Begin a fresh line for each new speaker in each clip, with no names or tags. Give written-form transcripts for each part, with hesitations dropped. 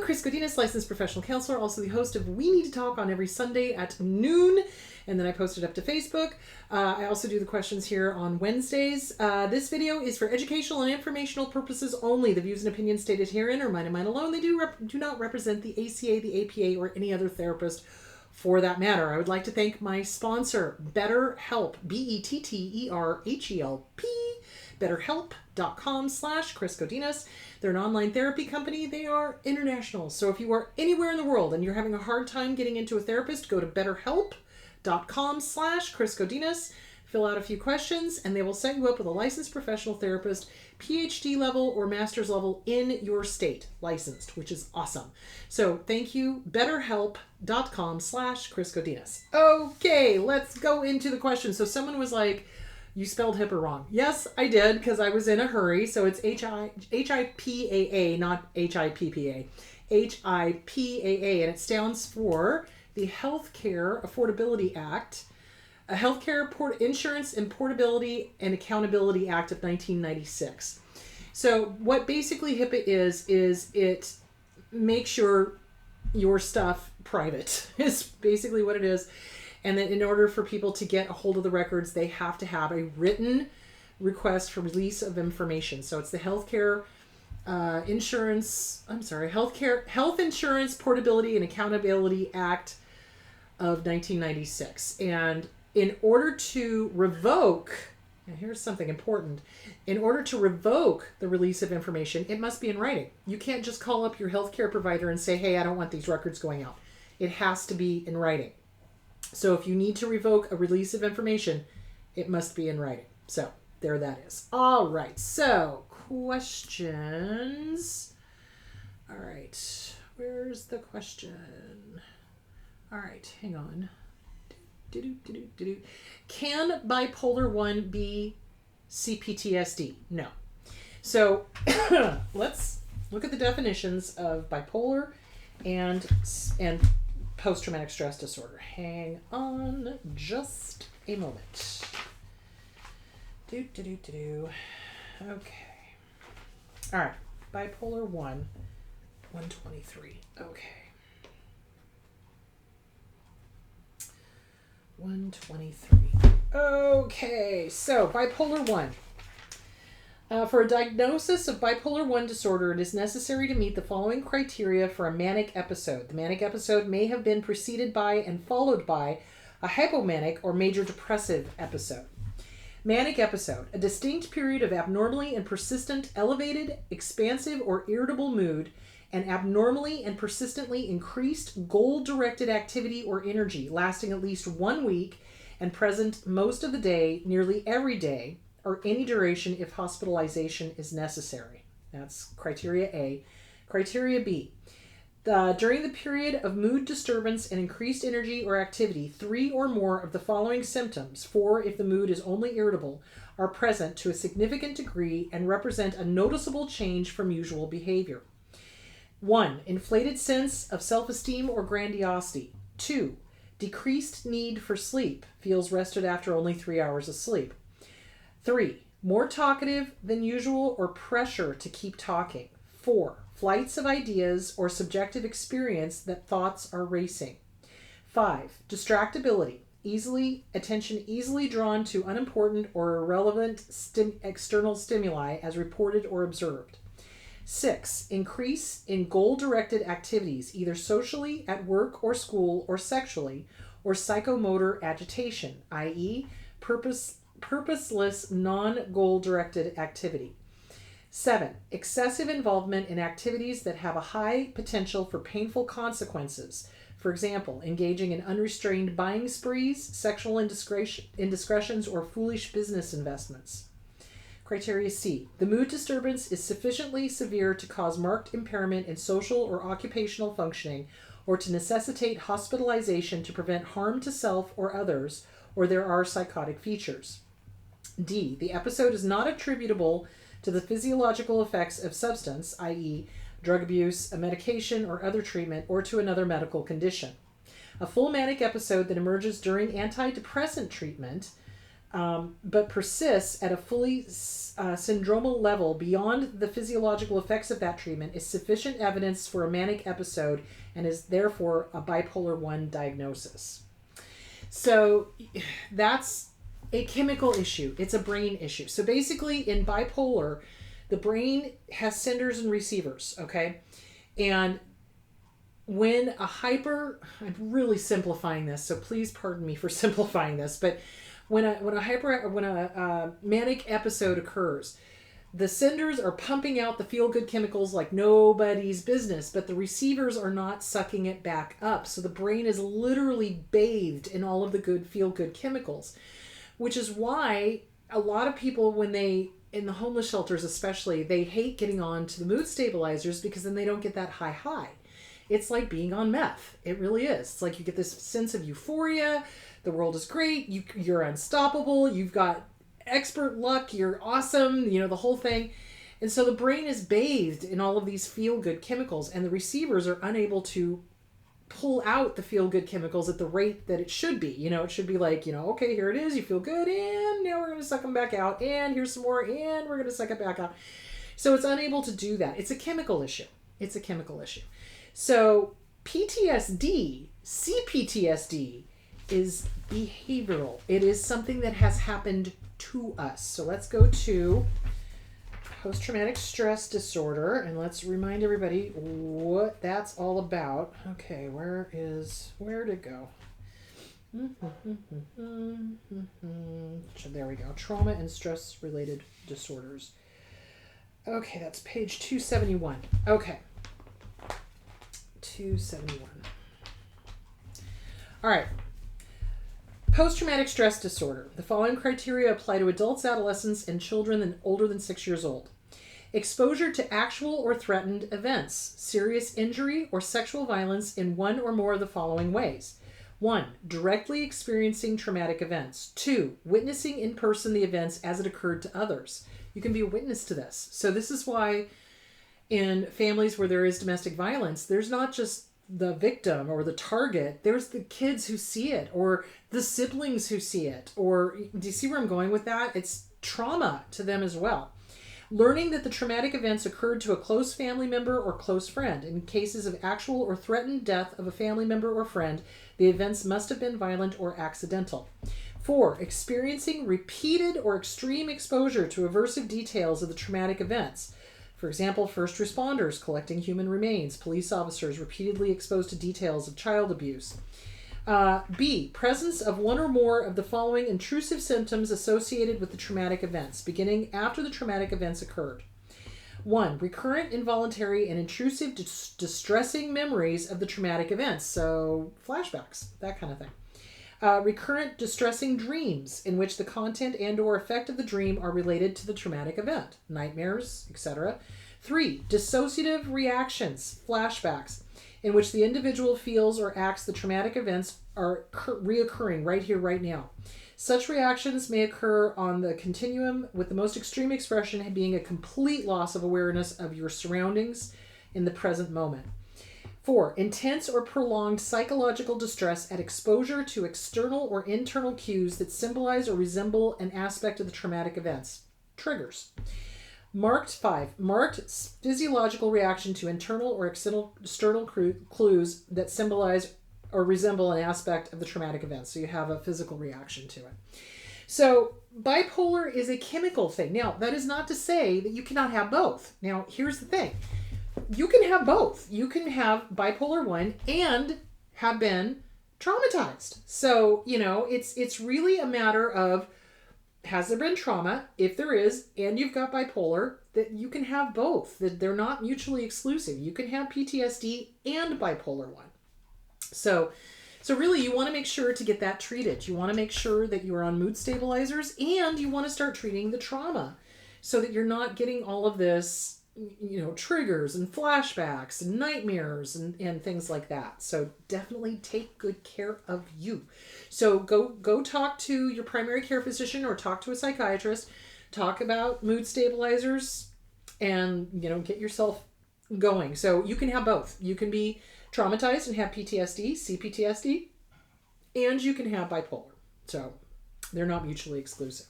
Chris Godinez, licensed professional counselor, also the host of We Need to Talk on every Sunday at noon, and then I post it up to Facebook. I also do the questions here on Wednesdays. This video is for educational and informational purposes only. The views and opinions stated herein are mine and mine alone. They do not represent the ACA, the APA, or any other therapist for that matter. I would like to thank my sponsor, BetterHelp, BetterHelp, BetterHelp.com/Chris Godinez. They're an online therapy company. They are international. So if you are anywhere in the world and you're having a hard time getting into a therapist, go to BetterHelp.com/Chris Godinez. Fill out a few questions and they will set you up with a licensed professional therapist, PhD level or master's level in your state, licensed, which is awesome. So thank you, BetterHelp.com/Chris Godinez. Okay, let's go into the question. So someone was like, you spelled HIPAA wrong. Yes, I did, because I was in a hurry. So it's HIPAA, not HIPPA. HIPAA, and it stands for the Healthcare Affordability Act, a Healthcare Insurance and Portability and Accountability Act of 1996. So what basically HIPAA is it makes your stuff private, is basically what it is. And then in order for people to get a hold of the records, they have to have a written request for release of information. So it's the Health Insurance Portability and Accountability Act of 1996. And in order to revoke, and here's something important, in order to revoke the release of information, it must be in writing. You can't just call up your healthcare provider and say, hey, I don't want these records going out. It has to be in writing. So if you need to revoke a release of information, it must be in writing. So there that is. All right. So questions. All right. Where's the question? All right. Hang on. Can bipolar 1 be C-PTSD? No. So let's look at the definitions of bipolar and post-traumatic stress disorder. Hang on just a moment. Okay. All right. Bipolar 1, 123. Okay. 123. Okay. So bipolar 1. For a diagnosis of bipolar 1 disorder, it is necessary to meet the following criteria for a manic episode. The manic episode may have been preceded by and followed by a hypomanic or major depressive episode. Manic episode, a distinct period of abnormally and persistent elevated, expansive, or irritable mood, and abnormally and persistently increased goal-directed activity or energy lasting at least 1 week and present most of the day, nearly every day, or any duration if hospitalization is necessary. That's criteria A. Criteria B. During the period of mood disturbance and increased energy or activity, 3 or more of the following symptoms, 4 if the mood is only irritable, are present to a significant degree and represent a noticeable change from usual behavior. 1. Inflated sense of self-esteem or grandiosity. 2. Decreased need for sleep, feels rested after only 3 hours of sleep. 3. More talkative than usual or pressure to keep talking. 4. Flights of ideas or subjective experience that thoughts are racing. 5. Distractibility. Attention easily drawn to unimportant or irrelevant external stimuli as reported or observed. 6. Increase in goal-directed activities, either socially, at work or school, or sexually, or psychomotor agitation, i.e. purposeless, non-goal-directed activity. 7. Excessive involvement in activities that have a high potential for painful consequences. For example, engaging in unrestrained buying sprees, sexual indiscretions, or foolish business investments. Criteria C. The mood disturbance is sufficiently severe to cause marked impairment in social or occupational functioning or to necessitate hospitalization to prevent harm to self or others, or there are psychotic features. D. The episode is not attributable to the physiological effects of substance, i.e. drug abuse, a medication, or other treatment, or to another medical condition. A full manic episode that emerges during antidepressant treatment but persists at a fully syndromal level beyond the physiological effects of that treatment is sufficient evidence for a manic episode and is therefore a bipolar 1 diagnosis. So that's a chemical issue. It's a brain issue. So basically in bipolar, the brain has senders and receivers, okay? And when I'm really simplifying this, so please pardon me for simplifying this, but when a manic episode occurs, the senders are pumping out the feel-good chemicals like nobody's business, but the receivers are not sucking it back up. So the brain is literally bathed in all of the good feel-good chemicals, which is why a lot of people, when they, in the homeless shelters especially, they hate getting on to the mood stabilizers because then they don't get that high. It's like being on meth. It really is. It's like you get this sense of euphoria. The world is great. You're unstoppable. You've got expert luck. You're awesome. The whole thing. And so the brain is bathed in all of these feel-good chemicals, and the receivers are unable to pull out the feel-good chemicals at the rate that it should be. It should be like, okay, here it is. You feel good, and now we're going to suck them back out, and here's some more, and we're going to suck it back out. So it's unable to do that. It's a chemical issue. So PTSD, C-PTSD, is behavioral. It is something that has happened to us. So let's go to post-traumatic stress disorder, and let's remind everybody what that's all about. Okay, where'd it go? There we go. Trauma and stress-related disorders. Okay, that's page 271. Okay. 271. All right. Post-traumatic stress disorder. The following criteria apply to adults, adolescents, and children older than 6 years old. Exposure to actual or threatened events, serious injury, or sexual violence in one or more of the following ways. 1. Directly experiencing traumatic events. 2. Witnessing in person the events as it occurred to others. You can be a witness to this. So this is why in families where there is domestic violence, there's not just the victim or the target, there's the kids who see it, or the siblings who see it, or do you see where I'm going with that? It's trauma to them as well. Learning that the traumatic events occurred to a close family member or close friend. In cases of actual or threatened death of a family member or friend, the events must have been violent or accidental. 4. Experiencing repeated or extreme exposure to aversive details of the traumatic events. For example, first responders collecting human remains, police officers repeatedly exposed to details of child abuse. B. Presence of one or more of the following intrusive symptoms associated with the traumatic events, beginning after the traumatic events occurred. 1. Recurrent, involuntary, and intrusive, distressing memories of the traumatic events, so flashbacks, that kind of thing. Recurrent, distressing dreams in which the content and or effect of the dream are related to the traumatic event, nightmares, etc. 3. Dissociative reactions, flashbacks, in which the individual feels or acts the traumatic events are reoccurring right here, right now. Such reactions may occur on the continuum, with the most extreme expression being a complete loss of awareness of your surroundings in the present moment. 4. Intense or prolonged psychological distress at exposure to external or internal cues that symbolize or resemble an aspect of the traumatic events. Triggers. 5. Marked physiological reaction to internal or external clues that symbolize or resemble an aspect of the traumatic event. So you have a physical reaction to it. So bipolar is a chemical thing. Now, that is not to say that you cannot have both. Now, here's the thing. You can have both. You can have bipolar 1 and have been traumatized. So, it's really a matter of, has there been trauma? If there is, and you've got bipolar, that you can have both. That they're not mutually exclusive. You can have PTSD and bipolar 1. So really you want to make sure to get that treated. You want to make sure that you're on mood stabilizers, and you want to start treating the trauma so that you're not getting all of this, triggers and flashbacks and nightmares and things like that. So definitely take good care of you. So go talk to your primary care physician or talk to a psychiatrist. Talk about mood stabilizers and, get yourself going. So you can have both. You can be traumatized and have PTSD, C-PTSD, and you can have bipolar. So They're not mutually exclusive.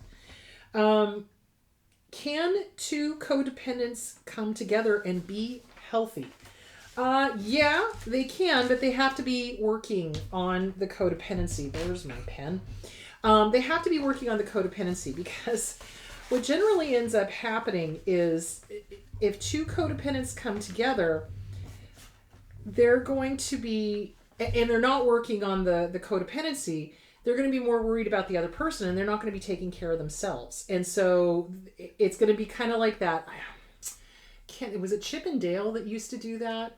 Can two codependents come together and be healthy? Yeah, they can, but they have to be working on the codependency. There's my pen. They have to be working on the codependency, because what generally ends up happening is if two codependents come together, they're going to be, and they're not working on the codependency, they're going to be more worried about the other person, and they're not going to be taking care of themselves. And so it's going to be kind of like that. Was it Chip and Dale that used to do that?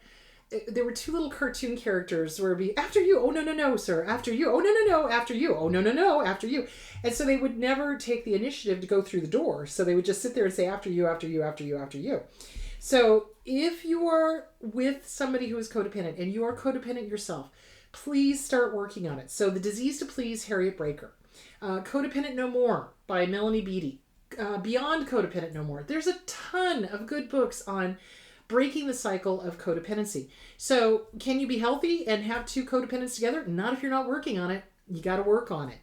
There were two little cartoon characters where it'd be, after you, oh no, sir, after you, oh no, after you, oh no, after you. And so they would never take the initiative to go through the door. So they would just sit there and say, after you, after you, after you, after you. So if you are with somebody who is codependent and you are codependent yourself, please start working on it. So The Disease to Please, Harriet Breaker. Codependent No More by Melanie Beattie. Beyond Codependent No More. There's a ton of good books on breaking the cycle of codependency. So can you be healthy and have two codependents together? Not if you're not working on it. You got to work on it.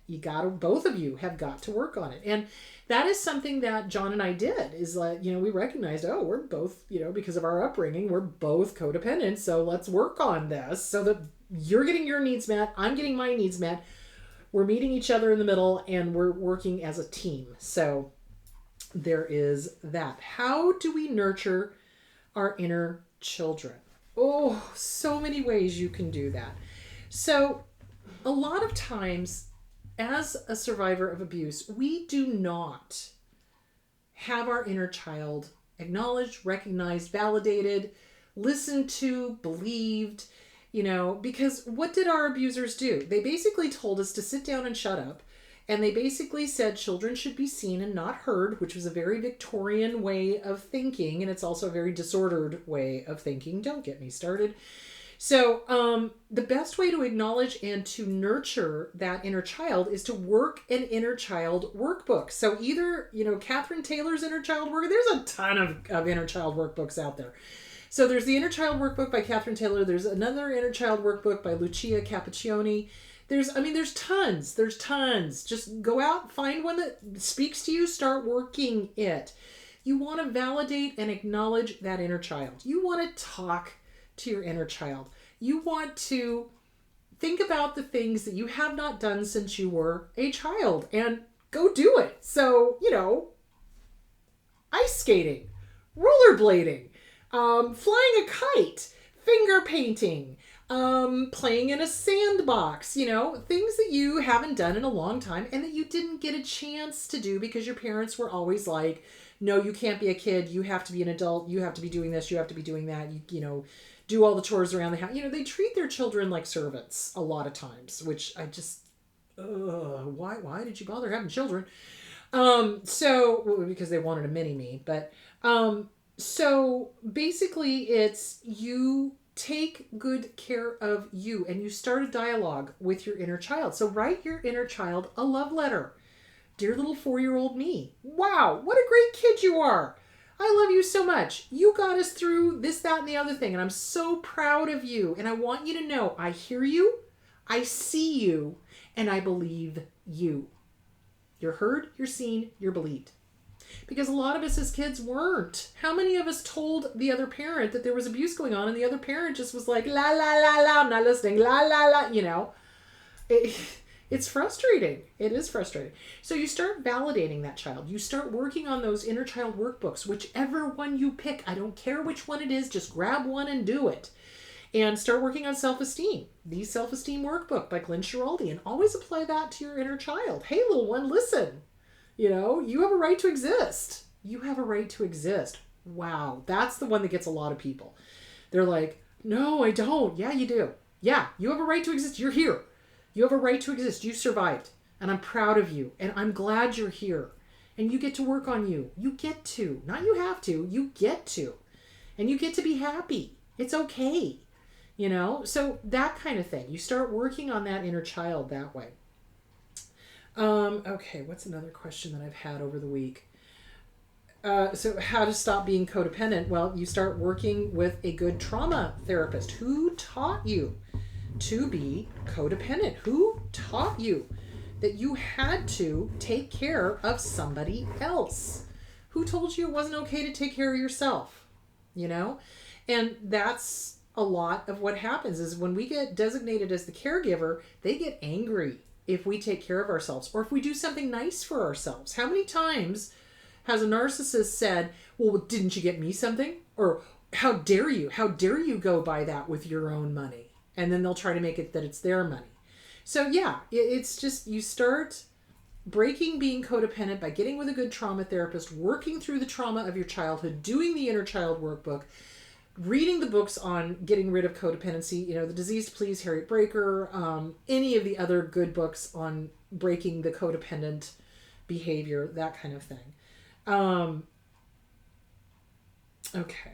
Both of you have got to work on it. And that is something that John and I did, is like, we recognized, we're both, because of our upbringing, we're both codependent. So let's work on this so that you're getting your needs met. I'm getting my needs met. We're meeting each other in the middle and we're working as a team. So there is that. How do we nurture our inner children? Oh, so many ways you can do that. So a lot of times as a survivor of abuse, we do not have our inner child acknowledged, recognized, validated, listened to, believed, because what did our abusers do? They basically told us to sit down and shut up. And they basically said children should be seen and not heard, which was a very Victorian way of thinking. And it's also a very disordered way of thinking. Don't get me started. So the best way to acknowledge and to nurture that inner child is to work an inner child workbook. So either, Catherine Taylor's inner child workbook, there's a ton of inner child workbooks out there. So there's the inner child workbook by Catherine Taylor. There's another inner child workbook by Lucia Cappuccioni. There's tons. There's tons. Just go out, find one that speaks to you, start working it. You want to validate and acknowledge that inner child. You want to talk to your inner child. You want to think about the things that you have not done since you were a child and go do it. So, ice skating, rollerblading, flying a kite, finger painting, playing in a sandbox, things that you haven't done in a long time and that you didn't get a chance to do because your parents were always like, no, you can't be a kid. You have to be an adult. You have to be doing this. You have to be doing that. You do all the chores around the house. They treat their children like servants a lot of times, which I just, why did you bother having children? Because they wanted a mini-me, but, so basically it's you take good care of you and you start a dialogue with your inner child. So write your inner child a love letter. Dear little 4-year-old me. Wow, what a great kid you are. I love you so much. You got us through this, that, and the other thing. And I'm so proud of you. And I want you to know I hear you, I see you, and I believe you. You're heard, you're seen, you're believed. Because a lot of us as kids weren't. How many of us told the other parent that there was abuse going on and the other parent just was like, la, la, la, la, I'm not listening, la, la, la, It's frustrating. It is frustrating. So you start validating that child. You start working on those inner child workbooks, whichever one you pick. I don't care which one it is. Just grab one and do it. And start working on self-esteem. The Self-Esteem Workbook by Glenn Schiraldi. And always apply that to your inner child. Hey, little one, listen. You have a right to exist. You have a right to exist. Wow. That's the one that gets a lot of people. They're like, no, I don't. Yeah, you do. Yeah, you have a right to exist. You're here. You have a right to exist. You survived. And I'm proud of you. And I'm glad you're here. And you get to work on you. You get to. Not you have to. You get to. And you get to be happy. It's okay. So that kind of thing. You start working on that inner child that way. Okay, what's another question that I've had over the week? So how to stop being codependent? Well, you start working with a good trauma therapist. Who taught you to be codependent? Who taught you that you had to take care of somebody else. Who told you it wasn't okay to take care of yourself? You know? And that's a lot of what happens is when we get designated as the caregiver, they get angry if we take care of ourselves or if we do something nice for ourselves. How many times has a narcissist said, well, didn't you get me something? Or how dare you? How dare you go buy that with your own money? And then they'll try to make it that it's their money. So yeah, it's just, you start breaking being codependent by getting with a good trauma therapist, working through the trauma of your childhood, doing the inner child workbook, reading the books on getting rid of codependency, you know, The Disease to Please, Harriet Breaker, any of the other good books on breaking the codependent behavior, that kind of thing. Okay.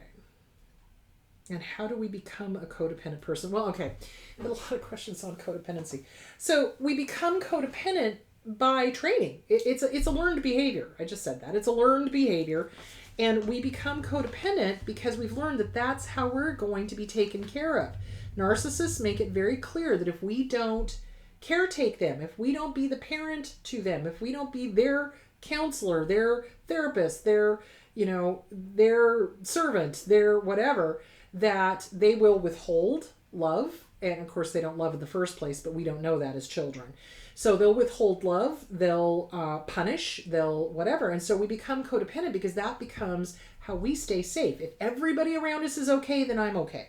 And how do we become a codependent person? Well, okay. I have a lot of questions on codependency. So we become codependent by training. It's a learned behavior. I just said that. It's a learned behavior. And we become codependent because we've learned that that's how we're going to be taken care of. Narcissists make it very clear that if we don't caretake them, if we don't be the parent to them, if we don't be their counselor, their therapist, their, you know, their servant, their whatever, that they will withhold love. And of course they don't love in the first place, but we don't know that as children. So they'll withhold love, they'll punish, they'll whatever. And so we become codependent because that becomes how we stay safe. If everybody around us is okay, then I'm okay.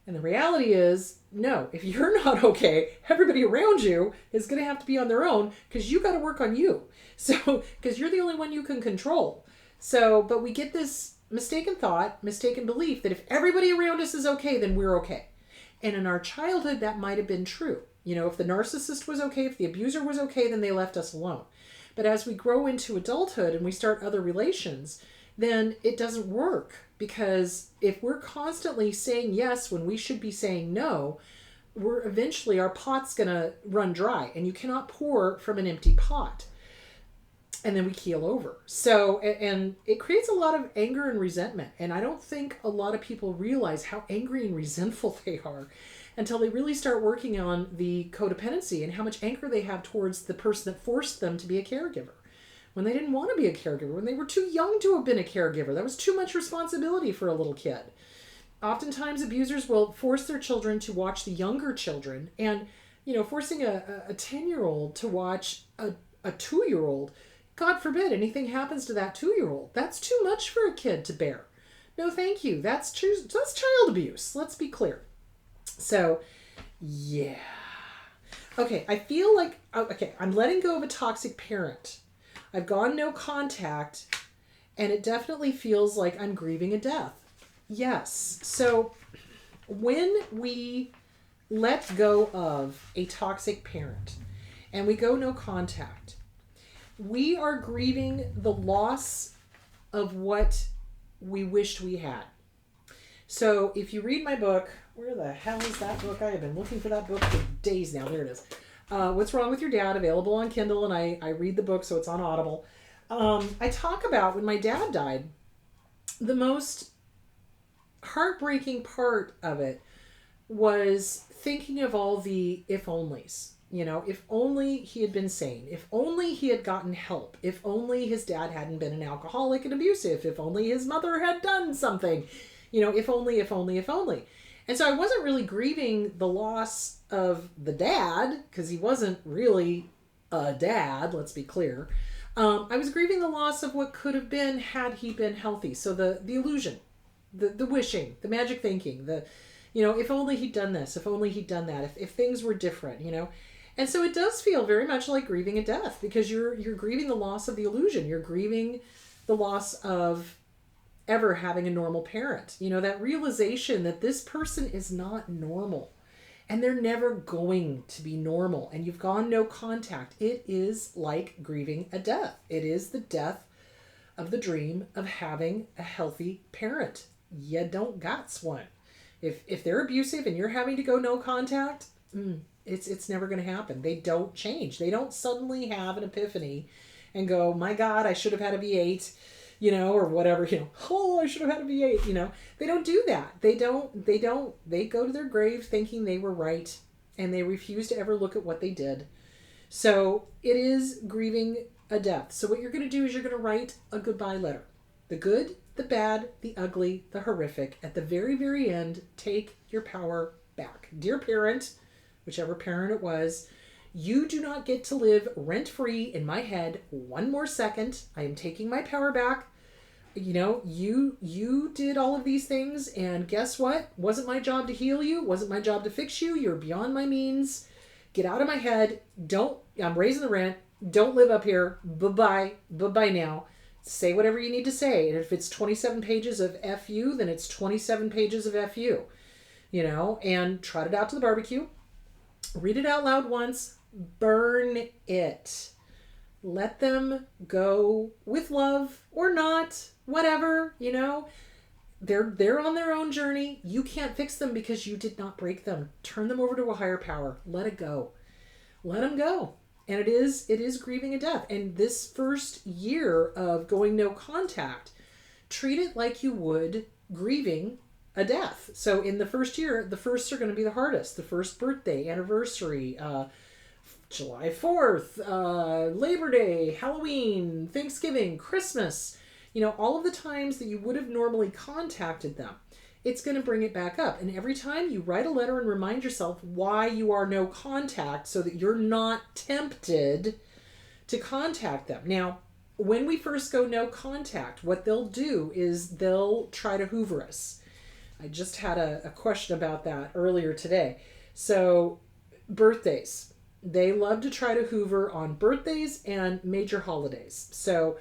And the reality is, no, if you're not okay, everybody around you is going to have to be on their own because you got to work on you. So, because you're the only one you can control. So, but we get this mistaken thought, mistaken belief that if everybody around us is okay, then we're okay. And in our childhood, that might have been true. You know, if the narcissist was okay, if the abuser was okay, then they left us alone. But as we grow into adulthood and we start other relations, then it doesn't work. Because if we're constantly saying yes when we should be saying no, we're eventually, our pot's going to run dry. And you cannot pour from an empty pot. And then we keel over. So, and it creates a lot of anger and resentment. And I don't think a lot of people realize how angry and resentful they are until they really start working on the codependency and how much anger they have towards the person that forced them to be a caregiver. When they didn't want to be a caregiver, when they were too young to have been a caregiver. That was too much responsibility for a little kid. Oftentimes abusers will force their children to watch the younger children. And, you know, forcing a 10-year-old to watch a 2-year-old, God forbid anything happens to that 2-year-old. That's too much for a kid to bear. No, thank you. That's child abuse. Let's be clear. So, yeah. Okay, I feel like, okay, I'm letting go of a toxic parent. I've gone no contact, and it definitely feels like I'm grieving a death. Yes. So, when we let go of a toxic parent and we go no contact, we are grieving the loss of what we wished we had. So if you read my book, where the hell is that book? I have been looking for that book for days now. There it is. What's Wrong with Your Dad? Available on Kindle, and I read the book, so it's on Audible. I talk about when my dad died, the most heartbreaking part of it was thinking of all the if-onlys. You know, if only he had been sane, if only he had gotten help, if only his dad hadn't been an alcoholic and abusive, if only his mother had done something, you know, if only, if only, if only. And so I wasn't really grieving the loss of the dad, because he wasn't really a dad, let's be clear. I was grieving the loss of what could have been had he been healthy. So the illusion, the wishing, the magic thinking, you know, if only he'd done this, if only he'd done that, if things were different, you know. And so it does feel very much like grieving a death, because you're grieving the loss of the illusion. You're grieving the loss of ever having a normal parent. You know, that realization that this person is not normal and they're never going to be normal, and you've gone no contact. It is like grieving a death. It is the death of the dream of having a healthy parent. You don't got one. If they're abusive and you're having to go no contact, it's never going to happen. They don't change. They don't suddenly have an epiphany and go, my God, I should have had a V8, you know, or whatever, you know, oh, I should have had a V8, you know. They don't do that. They go to their grave thinking they were right, and they refuse to ever look at what they did. So it is grieving a death. So what you're going to do is you're going to write a goodbye letter. The good, the bad, the ugly, the horrific. At the very, very end, take your power back. Dear parent, whichever parent it was, you do not get to live rent-free in my head one more second. I am taking my power back. You did all of these things, and guess what? Wasn't my job to heal you. Wasn't my job to fix you. You're beyond my means. Get out of my head. I'm raising the rent. Don't live up here. Bye-bye. Bye-bye now. Say whatever you need to say. And if it's 27 pages of FU, then it's 27 pages of FU. And trot it out to the barbecue. Read it out loud once. Burn it. Let them go with love or not. Whatever, They're on their own journey. You can't fix them because you did not break them. Turn them over to a higher power. Let it go. Let them go. And it is grieving a death. And this first year of going no contact, treat it like you would grieving a death. So in the first year, the firsts are going to be the hardest. The first birthday, anniversary, July 4th, Labor Day, Halloween, Thanksgiving, Christmas. All of the times that you would have normally contacted them, it's going to bring it back up. And every time you write a letter and remind yourself why you are no contact so that you're not tempted to contact them. Now, when we first go no contact, what they'll do is they'll try to hoover us. I just had a question about that earlier today. So, birthdays. They love to try to hoover on birthdays and major holidays. So,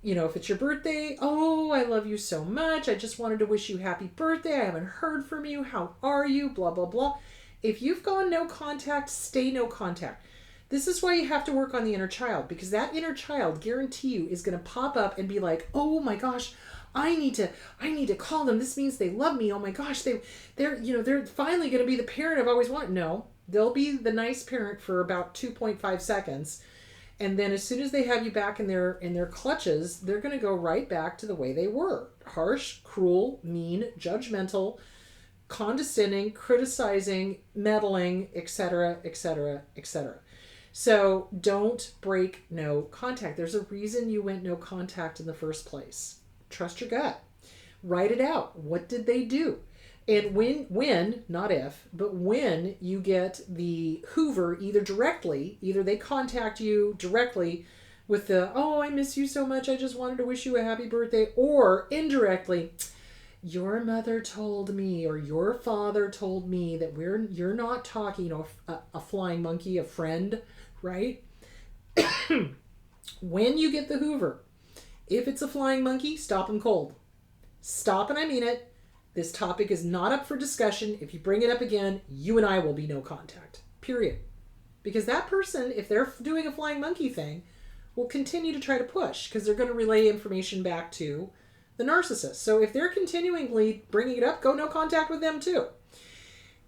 if it's your birthday, oh, I love you so much. I just wanted to wish you happy birthday. I haven't heard from you. How are you? Blah, blah, blah. If you've gone no contact, stay no contact. This is why you have to work on the inner child, because that inner child, guarantee you, is going to pop up and be like, oh my gosh, I need to call them. This means they love me. Oh my gosh, they're finally going to be the parent I've always wanted. No, they'll be the nice parent for about 2.5 seconds. And then as soon as they have you back in their clutches, they're going to go right back to the way they were. Harsh, cruel, mean, judgmental, condescending, criticizing, meddling, etc., etc., etc. So don't break no contact. There's a reason you went no contact in the first place. Trust your gut. Write it out. What did they do? And when, not if, but when you get the hoover, either they contact you directly with the, oh, I miss you so much, I just wanted to wish you a happy birthday, or indirectly, your mother told me, or your father told me that you're not talking, a flying monkey, a friend, right? When you get the hoover, if it's a flying monkey, stop them cold. Stop, and I mean it. This topic is not up for discussion. If you bring it up again, you and I will be no contact. Period. Because that person, if they're doing a flying monkey thing, will continue to try to push because they're going to relay information back to the narcissist. So if they're continually bringing it up, go no contact with them too.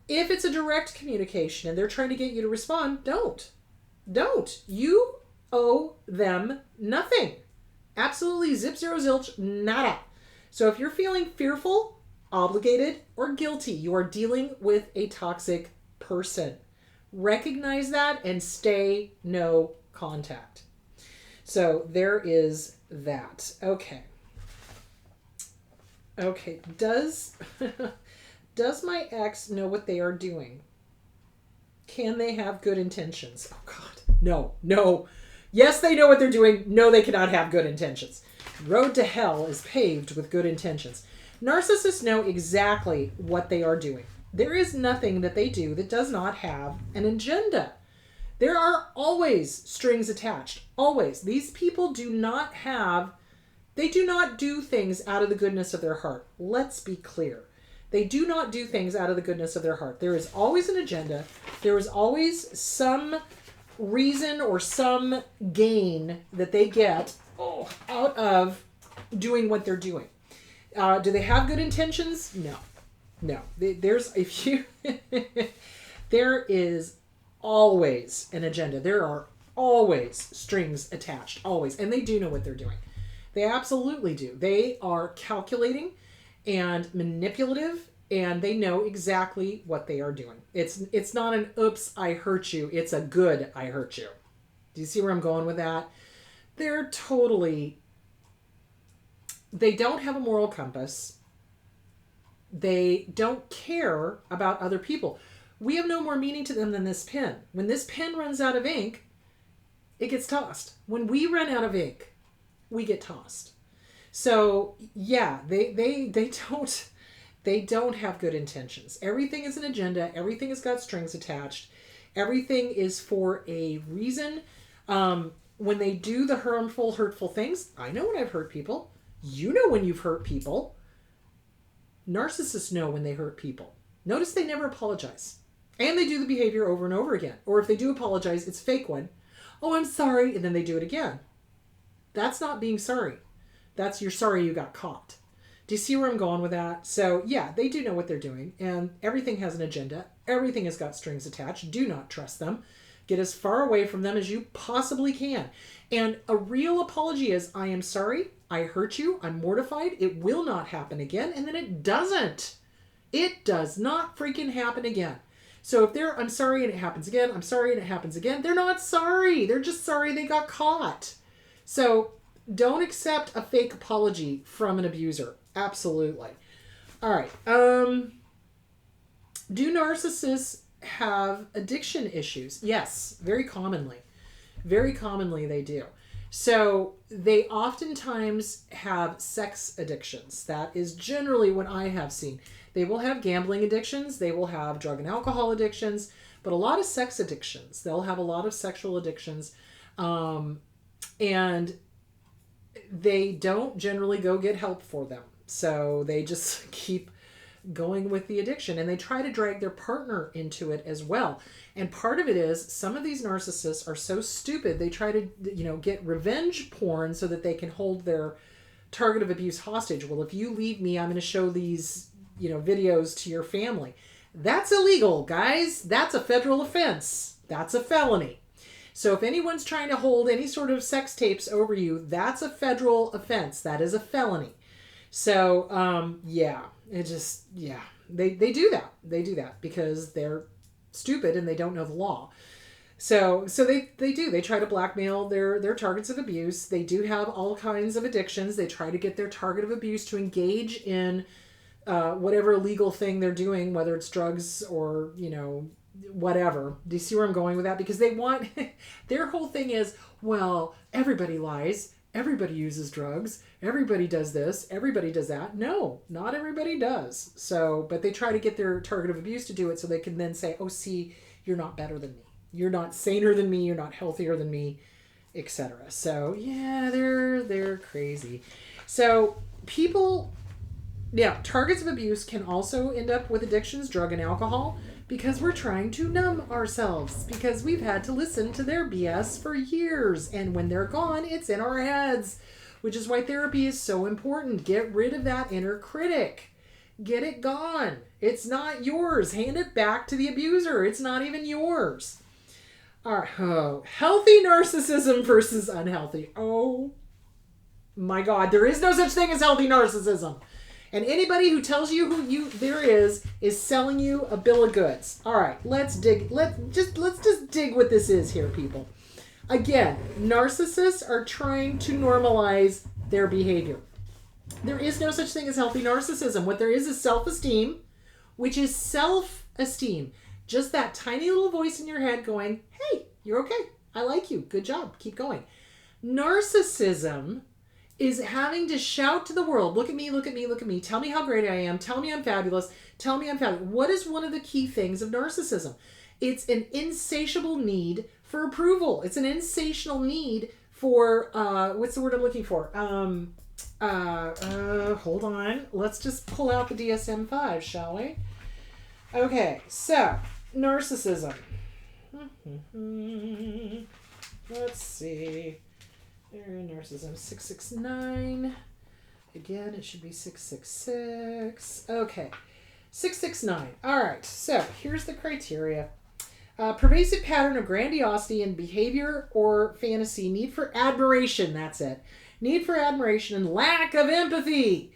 If it's a direct communication and they're trying to get you to respond, don't. You owe them nothing. Absolutely zip, zero, zilch, nada. So if you're feeling fearful, obligated, or guilty, you are dealing with a toxic person. Recognize that and stay no contact. So there is that. Okay. Does my ex know what they are doing? Can they have good intentions? Oh God, no. Yes, they know what they're doing. No, they cannot have good intentions. Road to hell is paved with good intentions. Narcissists know exactly what they are doing. There is nothing that they do that does not have an agenda. There are always strings attached. Always. These people do not do things out of the goodness of their heart. Let's be clear. They do not do things out of the goodness of their heart. There is always an agenda. There is always some reason or some gain that they get out of doing what they're doing. Do they have good intentions? No. There is always an agenda. There are always strings attached, always. And they do know what they're doing. They absolutely do. They are calculating and manipulative And they know exactly what they are doing. It's not an oops, I hurt you. It's a good, I hurt you. Do you see where I'm going with that? They don't have a moral compass. They don't care about other people. We have no more meaning to them than this pen. When this pen runs out of ink, it gets tossed. When we run out of ink, we get tossed. So yeah, they don't have good intentions. Everything is an agenda. Everything has got strings attached. Everything is for a reason. When they do the harmful, hurtful things, I know when I've hurt people. You know when you've hurt people. Narcissists know when they hurt people. Notice they never apologize. And they do the behavior over and over again. Or if they do apologize, it's a fake one. Oh, I'm sorry. And then they do it again. That's not being sorry. That's you're sorry you got caught. Do you see where I'm going with that? So yeah, they do know what they're doing. And everything has an agenda. Everything has got strings attached. Do not trust them. Get as far away from them as you possibly can. And a real apology is, I am sorry. I hurt you. I'm mortified. It will not happen again. And then it doesn't. It does not freaking happen again. So if they're, I'm sorry and it happens again, I'm sorry and it happens again, they're not sorry. They're just sorry they got caught. So don't accept a fake apology from an abuser. Absolutely. All right. Do narcissists have addiction issues? Yes, very commonly. Very commonly they do. So they oftentimes have sex addictions. That is generally what I have seen. They will have gambling addictions. They will have drug and alcohol addictions, but a lot of sex addictions. They'll have a lot of sexual addictions. And they don't generally go get help for them. So they just keep going with the addiction, and they try to drag their partner into it as well. And part of it is some of these narcissists are so stupid, they try to, get revenge porn so that they can hold their target of abuse hostage. Well, if you leave me, I'm going to show these, videos to your family. That's illegal, guys. That's a federal offense. That's a felony. So if anyone's trying to hold any sort of sex tapes over you, that's a federal offense. That is a felony. So, they do that. They do that because they're stupid and they don't know the law. So they do. They try to blackmail their targets of abuse. They do have all kinds of addictions. They try to get their target of abuse to engage in whatever illegal thing they're doing, whether it's drugs or, whatever. Do you see where I'm going with that? Because they want, their whole thing is, well, everybody lies. Everybody uses drugs. Everybody does this. Everybody does that. No, not everybody does. So, but they try to get their target of abuse to do it so they can then say, oh, see, you're not better than me. You're not saner than me. You're not healthier than me, etc. So, yeah, they're crazy. So, targets of abuse can also end up with addictions, drug and alcohol, because we're trying to numb ourselves, because we've had to listen to their BS for years. And when they're gone, it's in our heads, which is why therapy is so important. Get rid of that inner critic. Get it gone. It's not yours. Hand it back to the abuser. It's not even yours. All right. Oh, healthy narcissism versus unhealthy. Oh my God. There is no such thing as healthy narcissism. And anybody who tells you who there is selling you a bill of goods. All right, let's just dig what this is here, people. Again, narcissists are trying to normalize their behavior. There is no such thing as healthy narcissism. What there is self-esteem, which is self-esteem. Just that tiny little voice in your head going, hey, you're okay. I like you. Good job. Keep going. Narcissism is having to shout to the world, look at me, look at me, look at me. Tell me how great I am. Tell me I'm fabulous. Tell me I'm fabulous. What is one of the key things of narcissism? It's an insatiable need for approval. It's an insatiable need for, what's the word I'm looking for? Hold on. Let's just pull out the DSM-5, shall we? Okay, so narcissism. Let's see. Narcissism 669. Again, it should be 666. Okay, 669. All right, so here's the criteria. Pervasive pattern of grandiosity in behavior or fantasy. Need for admiration. That's it. Need for admiration and lack of empathy.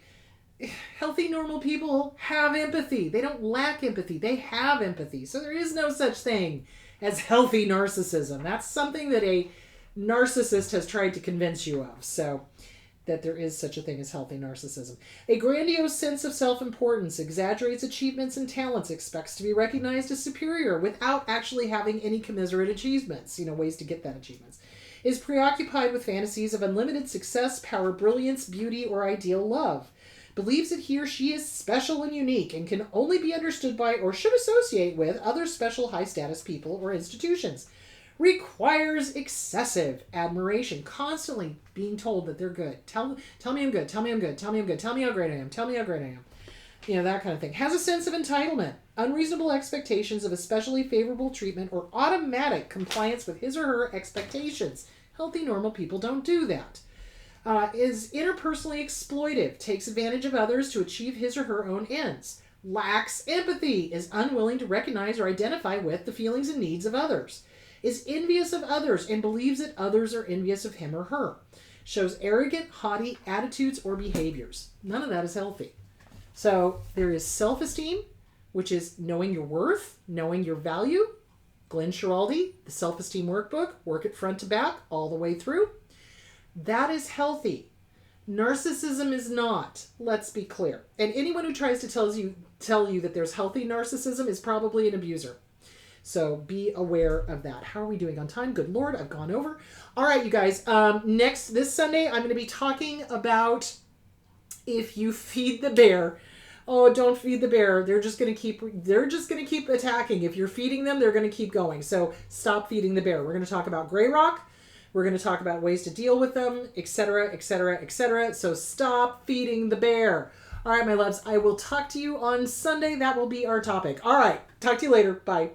healthy, normal people have empathy. They don't lack empathy. They have empathy. So there is no such thing as healthy narcissism. That's something that a narcissist has tried to convince you of. So that there is such a thing as healthy narcissism. A grandiose sense of self-importance, exaggerates achievements and talents, expects to be recognized as superior without actually having any commiserate achievements, ways to get that achievements. Is preoccupied with fantasies of unlimited success, power, brilliance, beauty, or ideal love. Believes that he or she is special and unique and can only be understood by or should associate with other special high-status people or institutions. Requires excessive admiration, constantly being told that they're good. Tell me I'm good. Tell me I'm good. Tell me I'm good. Tell me how great I am. Tell me how great I am. That kind of thing. Has a sense of entitlement, unreasonable expectations of especially favorable treatment, or automatic compliance with his or her expectations. Healthy, normal people don't do that. Is interpersonally exploitive, takes advantage of others to achieve his or her own ends. Lacks empathy, is unwilling to recognize or identify with the feelings and needs of others. Is envious of others and believes that others are envious of him or her. Shows arrogant, haughty attitudes or behaviors. None of that is healthy. So there is self-esteem, which is knowing your worth, knowing your value. Glenn Schiraldi, the Self-Esteem Workbook, work it front to back all the way through. That is healthy. Narcissism is not. Let's be clear. And anyone who tries to tell you that there's healthy narcissism is probably an abuser. So be aware of that. How are we doing on time? Good Lord, I've gone over. All right, you guys. This Sunday, I'm going to be talking about if you feed the bear. Oh, don't feed the bear. They're just going to keep attacking. If you're feeding them, they're going to keep going. So stop feeding the bear. We're going to talk about gray rock. We're going to talk about ways to deal with them, etc., etc., etc. So stop feeding the bear. All right, my loves. I will talk to you on Sunday. That will be our topic. All right. Talk to you later. Bye.